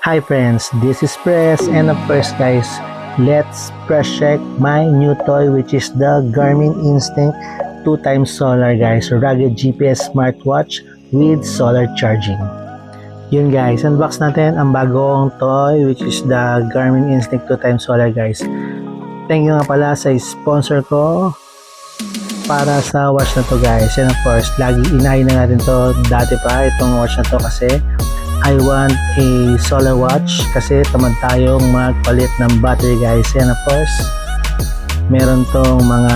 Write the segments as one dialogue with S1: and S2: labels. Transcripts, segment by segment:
S1: Hi friends, this is Press, and of course guys, let's press check my new toy, which is the Garmin Instinct 2x solar guys, rugged GPS smartwatch with solar charging. Yun guys, unbox natin ang bagong toy, which is the Garmin Instinct 2x solar guys. Thank you nga pala sa sponsor ko para sa watch na to guys. And of course, lagi inahin na natin to dati pa itong watch na to kasi I want a solar watch kasi tamad tayong magpalit ng battery guys. And of course, meron tong mga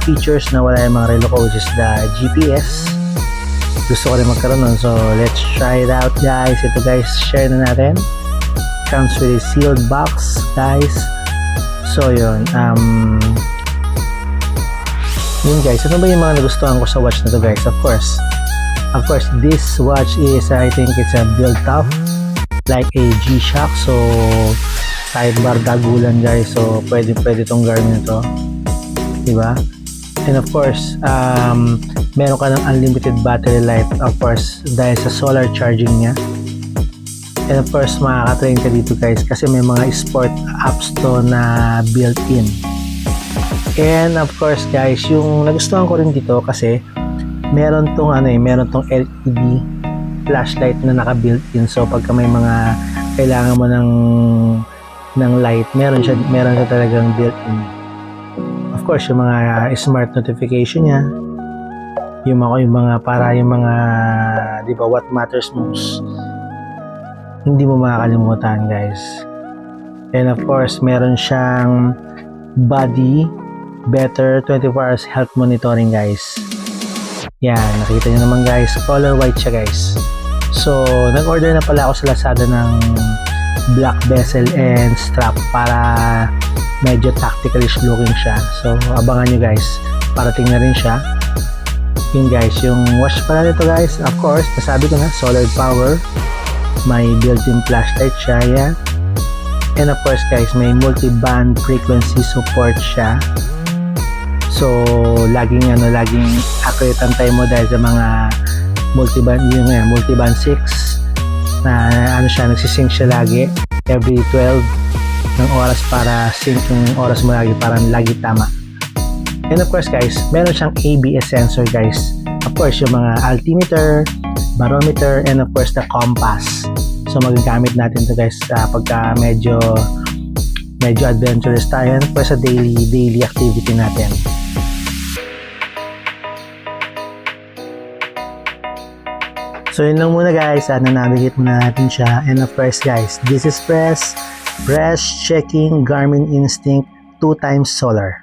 S1: features na wala yung mga relo ko, which is the GPS. Gusto ko rin magkaroon nun, so let's try it out guys. Ito guys, share na natin. Comes with a sealed box guys. So yun, yun guys, ano ba yung mga nagustuhan ko sa watch na to guys? Of course, this watch is, I think it's a built up like a G-Shock. So, sidebar dagulan guys. So, pwede tong Garmin na to. Diba? And of course, meron ka ng unlimited battery life. Of course, dahil sa solar charging niya. And of course, makaka-train ka dito guys kasi may mga sport apps to na built-in. And of course guys, yung nagustuhan ko rin dito kasi meron tong LED flashlight na naka-built-in. So pagka may mga kailangan mo ng light, meron siya talagang built-in. Of course, yung mga smart notification niya, yung mga di ba, what matters most, hindi mo makakalimutan guys. And of course, meron siyang body better 24 hours health monitoring guys. Yan, nakita nyo naman guys, color white siya guys. So, nag-order na pala ako sa Lazada ng black bezel and strap para medyo tacticalish looking siya. So, abangan nyo guys, parating na rin siya. Yun guys, yung watch pala nito guys, of course, nasabi ko na, solar power. May built-in flashlight siya, yan. And of course guys, may multi-band frequency support siya. So, laging accurate ang time mo dahil sa mga multi-band 6 na nagsisync siya lagi every 12 ng oras para sync yung oras mo lagi, para lagi tama. And of course guys, meron siyang ABS sensor guys. Of course, yung mga altimeter, barometer, and of course the compass. So, magagamit natin to guys pagka medyo adventurous tayo, and of course sa daily activity natin. So yun lang muna guys, na-navigate muna natin siya. And of course guys, this is Press checking Garmin Instinct 2x solar.